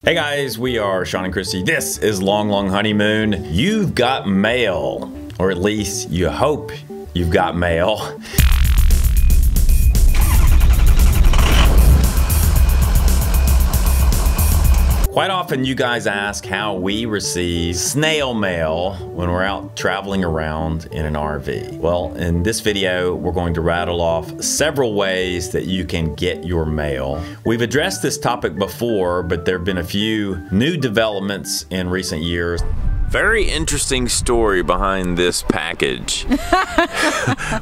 Hey guys, we are Sean and Christy. This is Long Long Honeymoon. You've got mail, or at least you hope you've got mail. Quite often you guys ask how we receive snail mail when we're out traveling around in an RV. Well, in this video, we're going to rattle off several ways that you can get your mail. We've addressed this topic before, but there have been a few new developments in recent years. Very interesting story behind this package.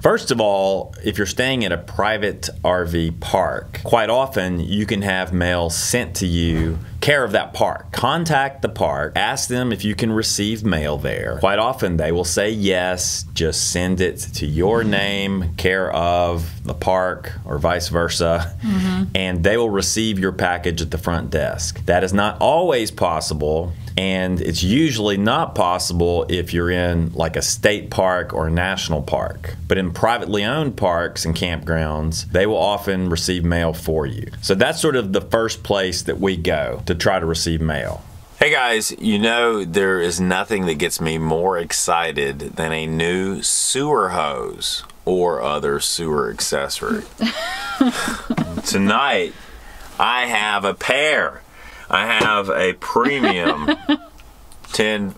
First of all, if you're staying at a private RV park, quite often you can have mail sent to you care of that park. Contact the park, ask them if you can receive mail there. Quite often they will say yes, just send it to your name, care of the park, or vice versa, and they will receive your package at the front desk. That is not always possible, and it's usually not possible if you're in like a state park or a national park. But in privately owned parks and campgrounds, they will often receive mail for you. So that's sort of the first place that we go to try to receive mail. Hey guys, you know there is nothing that gets me more excited than a new sewer hose or other sewer accessory. Tonight, I have a pair. I have a premium 10.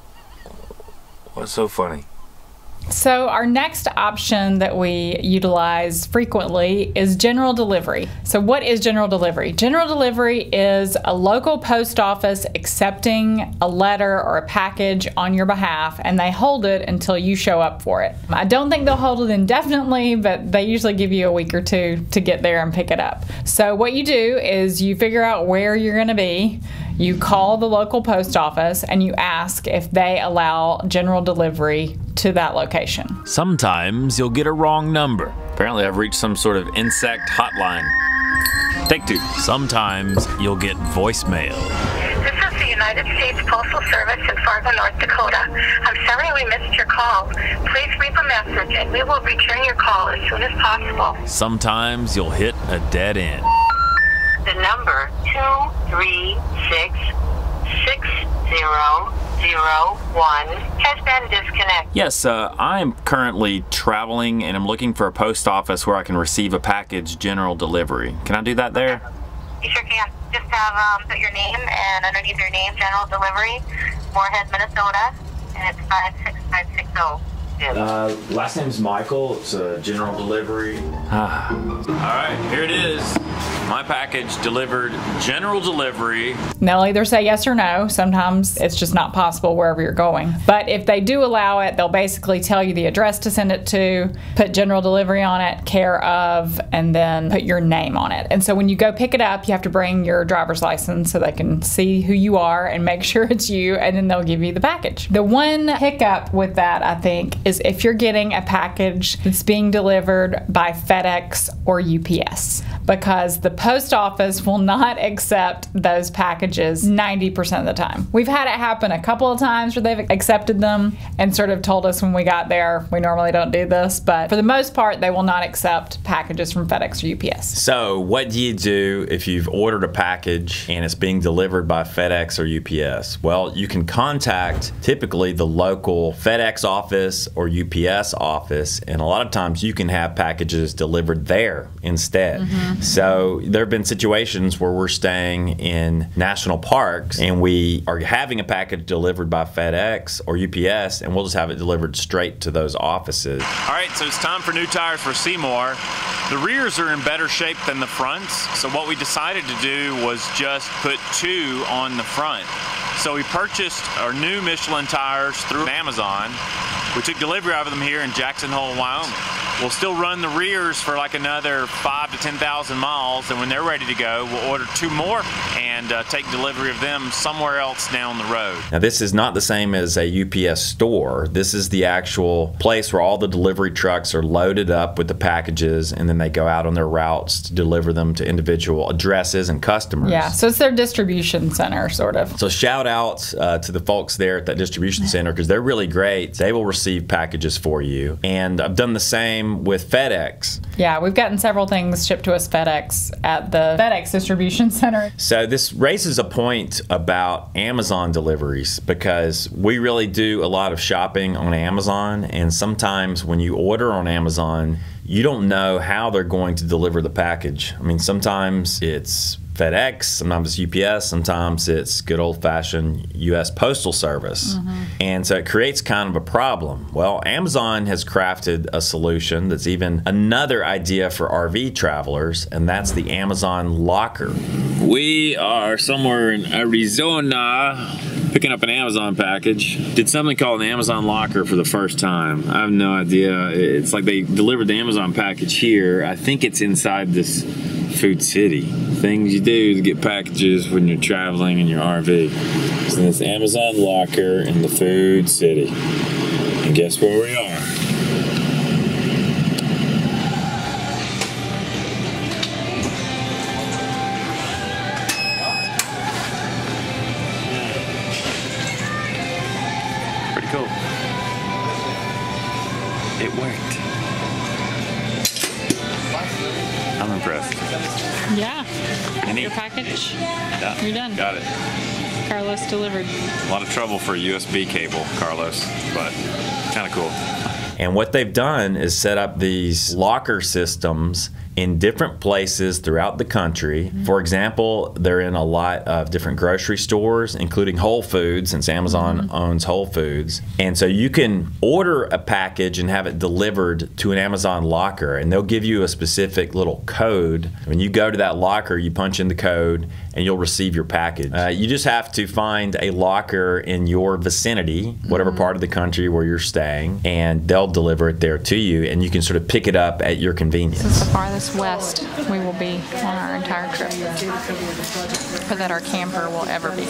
What's so funny? So our next option that we utilize frequently is general delivery. So what is general delivery? General delivery is a local post office accepting a letter or a package on your behalf, and they hold it until you show up for it. I don't think they'll hold it indefinitely, but they usually give you a week or two to get there and pick it up. So what you do is you figure out where you're going to be. You call the local post office and you ask if they allow general delivery to that location. Sometimes you'll get a wrong number. Apparently I've reached some sort of insect hotline. Take two. Sometimes you'll get voicemail. This is the United States Postal Service in Fargo, North Dakota. I'm sorry we missed your call. Please leave a message and we will return your call as soon as possible. Sometimes you'll hit a dead end. The number 236-6001 has been disconnected. Yes, I'm currently traveling and I'm looking for a post office where I can receive a package general delivery. Can I do that there? You sure can. Just have put your name and underneath your name, general delivery, Moorhead, Minnesota, and it's 56560. Last name's Michael. It's a general delivery. All right, here it is. My package delivered, general delivery. They'll either say yes or no. Sometimes it's just not possible wherever you're going. But if they do allow it, they'll basically tell you the address to send it to, put general delivery on it, care of, and then put your name on it. And so when you go pick it up, you have to bring your driver's license so they can see who you are and make sure it's you, and then they'll give you the package. The one hiccup with that, I think, is if you're getting a package that's being delivered by FedEx or UPS, because the post office will not accept those packages 90% of the time. We've had it happen a couple of times where they've accepted them and sort of told us when we got there, we normally don't do this, but for the most part, they will not accept packages from FedEx or UPS. So what do you do if you've ordered a package and it's being delivered by FedEx or UPS? Well, you can contact typically the local FedEx office or UPS office, and a lot of times you can have packages delivered there instead. So there have been situations where we're staying in national parks and we are having a package delivered by FedEx or UPS, and we'll just have it delivered straight to those offices. All right, so it's time for new tires for Seymour. The rears are in better shape than the fronts, so what we decided to do was just put two on the front. So we purchased our new Michelin tires through Amazon. We took delivery of them here in Jackson Hole, Wyoming. We'll still run the rears for like another 5,000 to 10,000 miles, and when they're ready to go, we'll order two more and take delivery of them somewhere else down the road. Now this is not the same as a UPS store. This is the actual place where all the delivery trucks are loaded up with the packages, and then they go out on their routes to deliver them to individual addresses and customers. Yeah, so it's their distribution center, sort of. So shout out to the folks there at that distribution center, because they're really great. They will receive packages for you, and I've done the same with FedEx. Yeah, we've gotten several things shipped shipped to us FedEx at the FedEx distribution center. So this raises a point about Amazon deliveries, because we really do a lot of shopping on Amazon, and sometimes when you order on Amazon, you don't know how they're going to deliver the package. I mean, sometimes it's FedEx, sometimes it's UPS, sometimes it's good old-fashioned U.S. Postal Service. And so it creates kind of a problem. Well, Amazon has crafted a solution that's even another idea for RV travelers, and that's the Amazon Locker. We are somewhere in Arizona picking up an Amazon package. Did something called an Amazon Locker for the first time. I have no idea. It's like they delivered the Amazon package here. I think it's inside this Food City. Things you do to get packages when you're traveling in your RV. So this Amazon Locker in the Food City. And guess where we are? Pretty cool. It worked. I'm impressed. Yeah. Your package. Yeah. You're done. Got it. Carlos delivered. A lot of trouble for a USB cable, Carlos, but kind of cool. And what they've done is set up these locker systems in different places throughout the country. For example, they're in a lot of different grocery stores, including Whole Foods, since Amazon owns Whole Foods. And so you can order a package and have it delivered to an Amazon locker, and they'll give you a specific little code. When you go to that locker, you punch in the code and you'll receive your package. You just have to find a locker in your vicinity, whatever part of the country where you're staying, and they'll deliver it there to you, and you can sort of pick it up at your convenience. This is the farthest west we will be on our entire trip, or that our camper will ever be.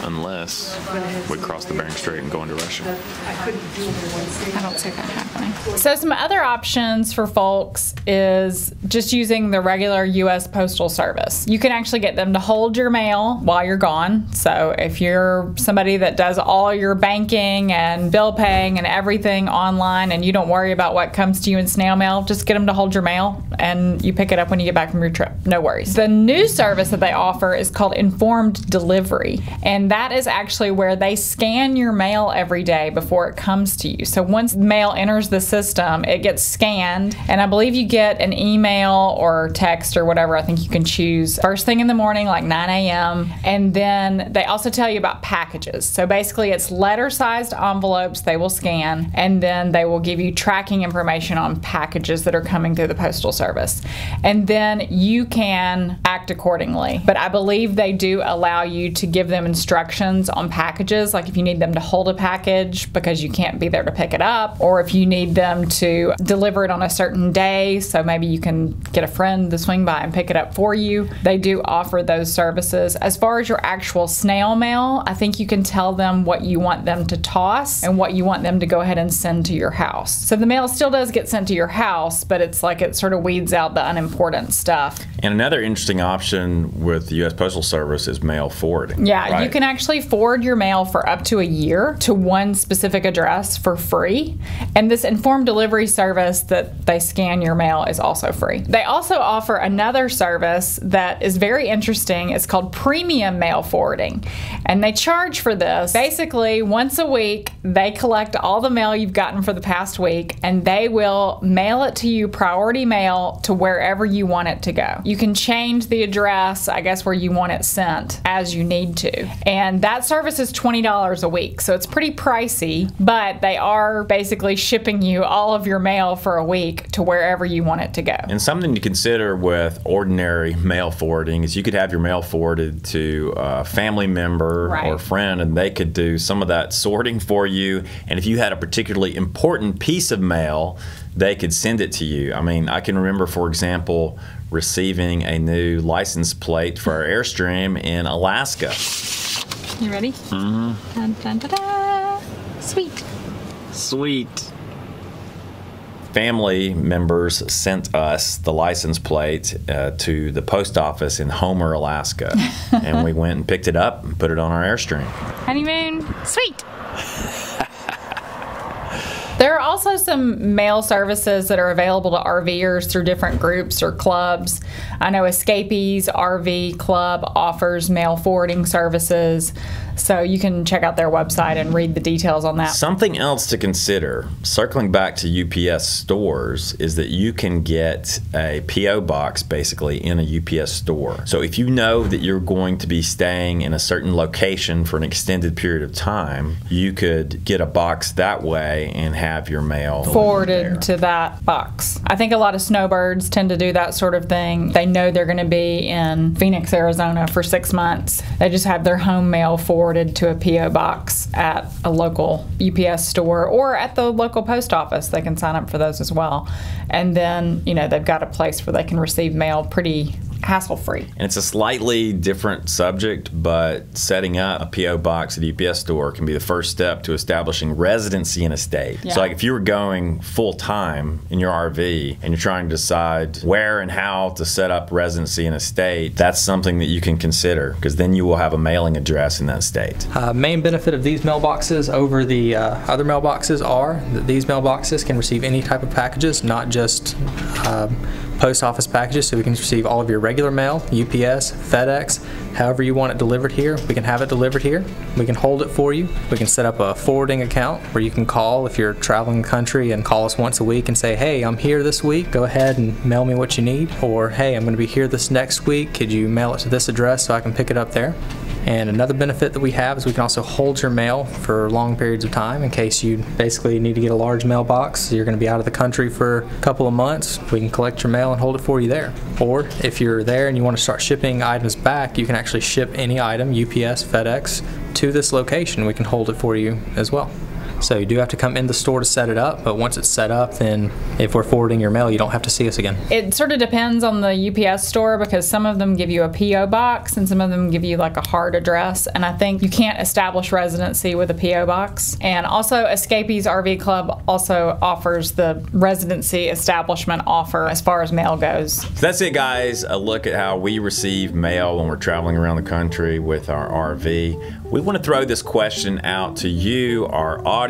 Unless we cross the Bering Strait and go into Russia. I don't see that happening. So some other options for folks is just using the regular U.S. Postal Service. You can actually get them to hold your mail while you're gone. So if you're somebody that does all your banking and bill paying and everything online, and you don't worry about what comes to you in snail mail, just get them to hold your mail and you pick it up when you get back from your trip. No worries. The new service that they offer is called Informed Delivery, and that is actually where they scan your mail every day before it comes to you. So once mail enters the system, it gets scanned, and I believe you get an email or text or whatever. I think you can choose first thing in the morning, like 9 a.m. And then they also tell you about packages. So basically it's letter-sized envelopes they will scan, and then they will give you tracking information on packages that are coming through the Postal Service. And then you can act accordingly. But I believe they do allow you to give them instructions on packages, like if you need them to hold a package because you can't be there to pick it up, or if you need them to deliver it on a certain day, so maybe you can get a friend to swing by and pick it up for you. They do offer those services. As far as your actual snail mail, I think you can tell them what you want them to toss and what you want them to go ahead and send to your house. So the mail still does get sent to your house, but it's like it sort of weeds out the unimportant stuff. And another interesting option with the U.S. Postal Service is mail forwarding. Yeah, right? You can actually forward your mail for up to a year to one specific address for free. And this informed delivery service that they scan your mail is also free. They also offer another service that is very interesting. It's called premium mail forwarding. And they charge for this. Basically, once a week, they collect all the mail you've gotten for the past week, and they will mail it to you priority mail to wherever you want it to go. You can change the address, I guess, where you want it sent as you need to. And that service is $20 a week, so it's pretty pricey, but they are basically shipping you all of your mail for a week to wherever you want it to go. And something to consider with ordinary mail forwarding is you could have your mail forwarded to a family member or friend, and they could do some of that sorting for you. And if you had a particularly important piece of mail, they could send it to you. I mean, I can remember, for example, receiving a new license plate for our Airstream in Alaska. You ready? Mm-hmm. Dun, dun, dun, dun. Sweet. Sweet. Family members sent us the license plate to the post office in Homer, Alaska. And we went and picked it up and put it on our Airstream. Honeymoon, sweet. There are also some mail services that are available to RVers through different groups or clubs. I know Escapees RV Club offers mail forwarding services, so you can check out their website and read the details on that. Something else to consider, circling back to UPS stores, is that you can get a PO box basically in a UPS store. So if you know that you're going to be staying in a certain location for an extended period of time, you could get a box that way and have your mail forwarded to that box. I think a lot of snowbirds tend to do that sort of thing. They know they're going to be in Phoenix, Arizona for 6 months. They just have their home mail forwarded to a PO box at a local UPS store or at the local post office. They can sign up for those as well. And then, you know, they've got a place where they can receive mail pretty hassle-free. And it's a slightly different subject, but setting up a PO box at a UPS store can be the first step to establishing residency in a state. Yeah. So like if you were going full-time in your RV and you're trying to decide where and how to set up residency in a state, that's something that you can consider, because then you will have a mailing address in that state. Main benefit of these mailboxes over the other mailboxes are that these mailboxes can receive any type of packages, not just post office packages, so we can receive all of your regular mail, UPS, FedEx, however you want it delivered here. We can have it delivered here. We can hold it for you. We can set up a forwarding account where you can call if you're traveling the country and call us once a week and say, hey, I'm here this week, go ahead and mail me what you need. Or, hey, I'm going to be here this next week, could you mail it to this address so I can pick it up there? And another benefit that we have is we can also hold your mail for long periods of time in case you basically need to get a large mailbox. You're going to be out of the country for a couple of months. We can collect your mail and hold it for you there. Or if you're there and you want to start shipping items back, you can actually ship any item, UPS, FedEx, to this location. We can hold it for you as well. So you do have to come in the store to set it up, but once it's set up, then if we're forwarding your mail, you don't have to see us again. It sort of depends on the UPS store, because some of them give you a PO box and some of them give you like a hard address, and I think you can't establish residency with a PO box. And also Escapees RV Club also offers the residency establishment offer as far as mail goes. So that's it, guys. A look at how we receive mail when we're traveling around the country with our RV. We want to throw this question out to you, our audience.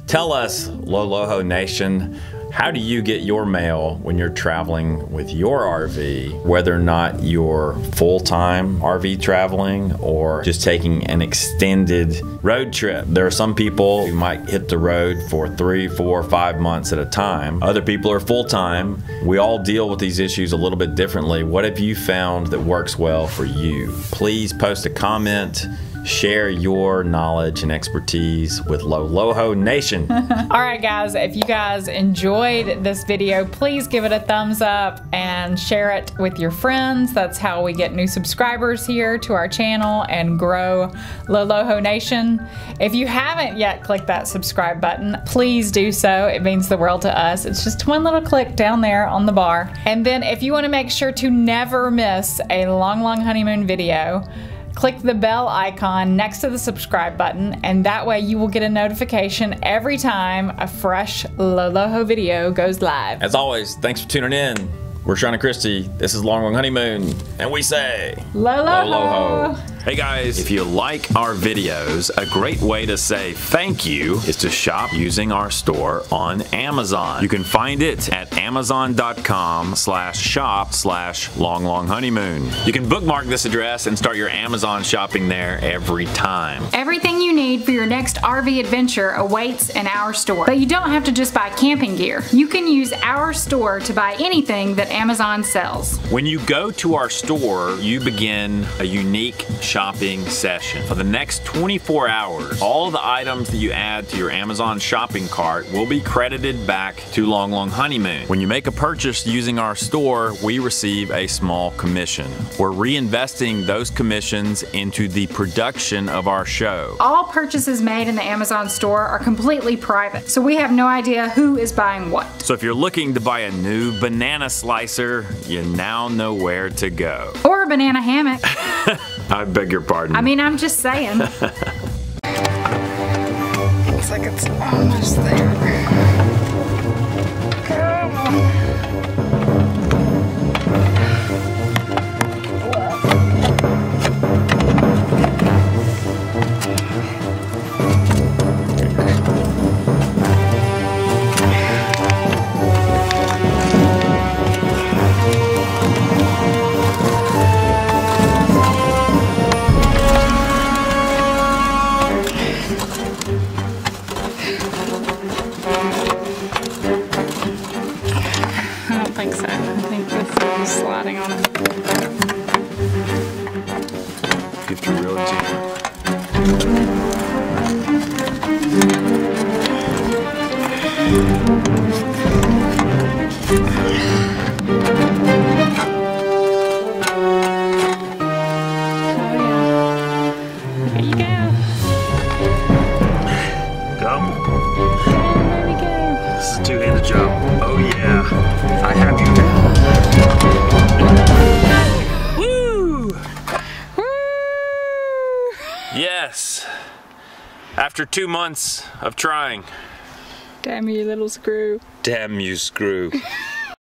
Tell us, Loloho Nation, how do you get your mail when you're traveling with your RV, whether or not you're full-time RV traveling or just taking an extended road trip? There are some people who might hit the road for 3, 4, 5 months at a time. Other people are full-time. We all deal with these issues a little bit differently. What have you found that works well for you? Please post a comment. Share your knowledge and expertise with Loloho Nation. All right, guys, if you guys enjoyed this video, please give it a thumbs up and share it with your friends. That's how we get new subscribers here to our channel and grow Loloho Nation. If you haven't yet clicked that subscribe button, please do so. It means the world to us. It's just one little click down there on the bar. And then if you want to make sure to never miss a Long Long Honeymoon video, click the bell icon next to the subscribe button, and that way you will get a notification every time a fresh Loloho video goes live. As always, thanks for tuning in. We're Sean and Christy. This is Long Long Honeymoon, and we say Loloho. Hey guys, if you like our videos, a great way to say thank you is to shop using our store on Amazon. You can find it at amazon.com/shop/longlonghoneymoon. You can bookmark this address and start your Amazon shopping there every time. Everything you need for your next RV adventure awaits in our store. But you don't have to just buy camping gear. You can use our store to buy anything that Amazon sells. When you go to our store, you begin a unique shopping session. For the next 24 hours, all the items that you add to your Amazon shopping cart will be credited back to Long Long Honeymoon. When you make a purchase using our store, we receive a small commission. We're reinvesting those commissions into the production of our show. All purchases made in the Amazon store are completely private, so we have no idea who is buying what. So if you're looking to buy a new banana slicer, you now know where to go. Or a banana hammock. I beg your pardon. I mean, I'm just saying. Looks like it's almost there. Come on. if you're real genuine. Two-handed job. Oh yeah, I have you now. Woo! Woo! Yes. After 2 months of trying. Damn you, little screw. Damn you, screw.